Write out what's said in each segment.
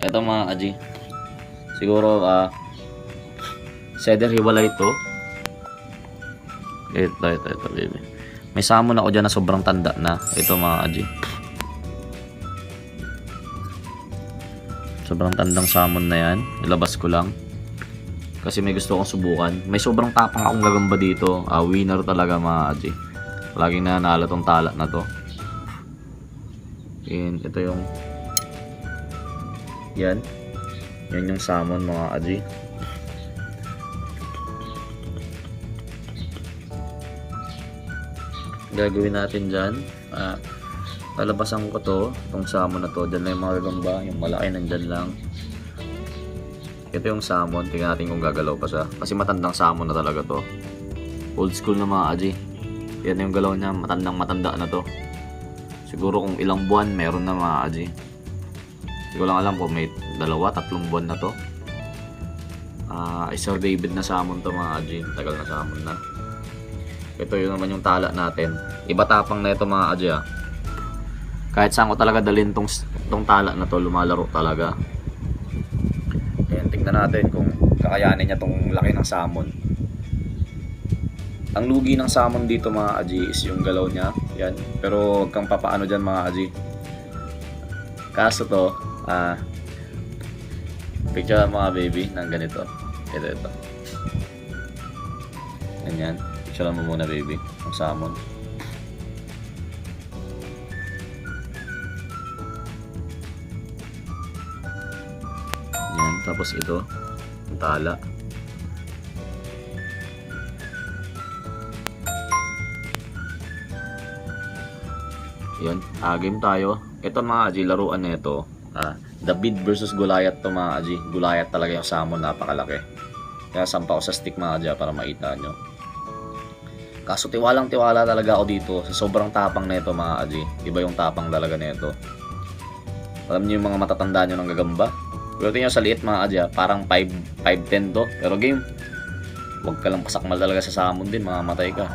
Ito mga kaji. Siguro cedar hiwalay ito. Ito baby. May salmon ako dyan na sobrang tanda na. Ito mga kaji. Sobrang tandang salmon na yan. Ilabas ko lang. Kasi may gusto akong subukan. May sobrang tapang akong gagamba dito. Winner talaga mga kaji. Laging nanalo tong tala na to. And ito yung yan yung salmon mga kaji. Gagawin natin dyan, lalabasan ko to, itong salmon na to. Dyan lang yung mga gagamba, yung malaki nandyan lang. Ito yung salmon, tingnan natin kung gagalaw pa siya kasi matandang salmon na talaga to. Old school na mga kaji. Yan yung galaw niya, matanda na to. Siguro kung ilang buwan meron na mga kaji. Hindi ko lang alam kung may 2-3 buwan na to. Sir David na salmon to mga kaji. Tagal na salmon na. Ito yun naman yung tala natin. Iba tapang na ito mga kaji. Kahit saan ko talaga dalhin tong tala na to, lumalaro talaga. Ayan, tingnan natin kung kakayanin niya tong laki ng salmon. Ang lugi ng salmon dito mga kaji is yung galaw niya. Yan. Pero huwag kang papaano dyan mga kaji. Kaso to, picture mga baby ng ganito. Ito. Ganyan. Picture mo muna baby ng salmon. Yan. Tapos ito, ang tala. Yun, game tayo. Ito mga kaji, laruan na ito. David versus Goliath to mga kaji. Goliath talaga yung salmon, napakalaki. Kaya sampa ko sa stick mga kaji para makita nyo. Kaso tiwalang tiwala talaga ako dito sa sobrang tapang na ito mga kaji. Iba yung tapang talaga na ito. Alam nyo yung mga matatanda nyo ng gagamba? Pero tingnan sa liit mga kaji, parang 5'10" to. Pero game, huwag ka lang pasakmal talaga sa salmon din, mamamatay ka.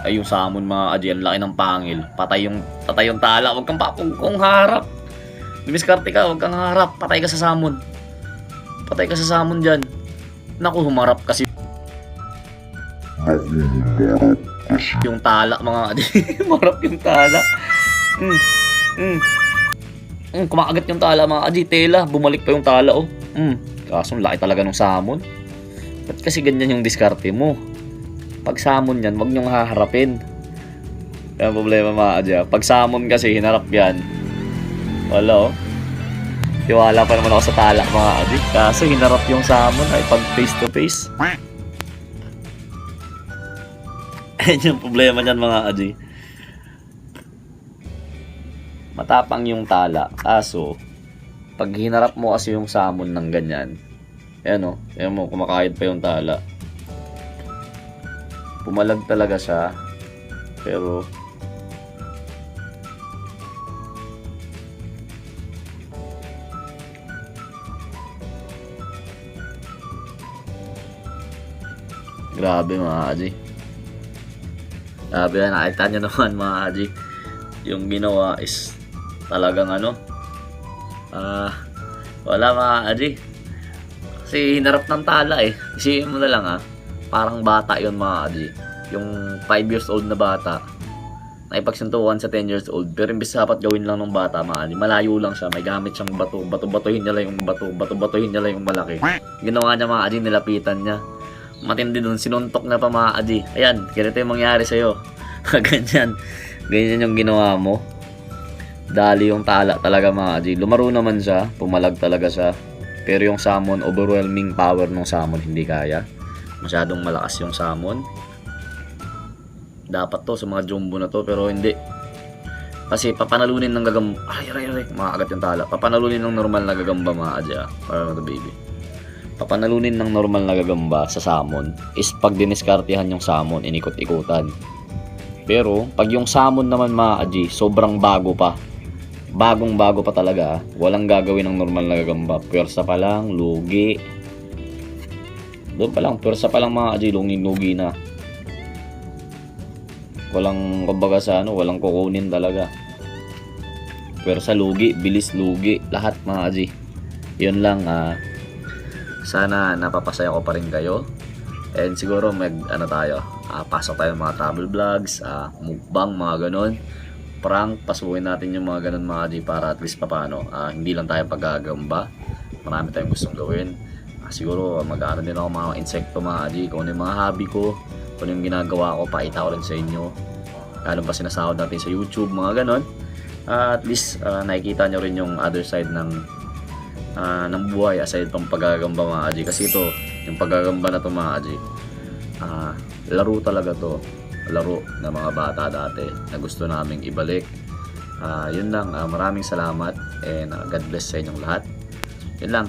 Ay yung salmon mga kaji, ang laki ng pangil. Patay yung tala. Huwag kang kung harap. Dumiskarte ka, huwag kang harap. Patay ka sa salmon. Patay ka sa salmon dyan. Naku, humarap kasi yung tala mga kaji. Humarap yung tala. Kumakagat yung tala mga kaji. Tela, bumalik pa yung tala oh. Kaso laki talaga ng salmon. Ba't kasi ganyan yung diskarte mo? Pag salmon yan, wag nyong haharapin. Kaya problema mga kaji. Pag salmon kasi, hinarap yan. Wala oh. Tiwala pa naman ako sa tala mga kaji. Kaso hinarap yung salmon ay pag face to face. Ayun yung problema nyan mga kaji. Matapang yung tala. Kaso, pag hinarap mo kasi yung salmon ng ganyan, ayan oh. Ayan mo, kumakayod pa yung tala. Pumalag talaga siya, pero grabe mga kaji. Grabe na, nakita nyo naman mga kaji. Yung ginawa is talagang wala mga kaji. Kasi hinarap ng tala eh. Isipin mo na lang parang bata yon mga kaji. Yung 5 years old na bata nakipagsuntukan sa 10 years old, pero imbis dapat gawin lang ng bata mga kaji, malayo lang siya, may gamit siyang batuhin niya lang yung batuhin niya lang yung malaki. Ginawa niya mga kaji, nilapitan niya. Matindi dun, sinuntok na pa mga kaji. Ayan, ganito yung mangyari sa'yo. Ganyan yung ginawa mo. Dali yung tala talaga mga kaji. Lumaro naman siya, pumalag talaga siya, pero yung salmon, overwhelming power ng salmon, hindi kaya. Masyadong malakas yung salmon. Dapat to sa mga jumbo na to, pero hindi. Kasi papanalunin ng gagamba. Makakagat yung tala. Papanalunin ng normal na gagamba mga kaji. Para to baby. Papanalunin ng normal na gagamba sa salmon is pag diniskartihan yung salmon, inikot-ikutan. Pero pag yung salmon naman mga kaji, sobrang bago pa. Bagong-bago pa talaga. Walang gagawin ng normal na gagamba. Pwersa pa lang, lugi. Doon pa lang, pwersa pa lang mga kaji, lugi na. Walang kumbaga sa walang kukunin talaga. pwersa lugi, bilis lugi, lahat mga G. Yun lang, sana napapasaya ko pa rin kayo. And siguro pasok tayo mga travel vlogs, mukbang, mga ganon. Prank, pasukin natin yung mga ganon mga G, para at least papano, hindi lang tayo paggagamba. Marami tayong gustong gawin. Siguro mag-aaral din ako mga insekto mga G, kung ano yung mga hobby ko, kung ano yung ginagawa ko, pakita ko rin sa inyo. Ano ba sinasahod natin sa YouTube, mga ganon. At least nakikita nyo rin yung other side ng buhay aside pang paggagamba mga G. Kasi ito, yung paggagamba na to mga G, laro talaga to. Laro ng mga bata dati na gusto naming ibalik. Yun lang, maraming salamat and God bless sa inyong lahat. Yun lang,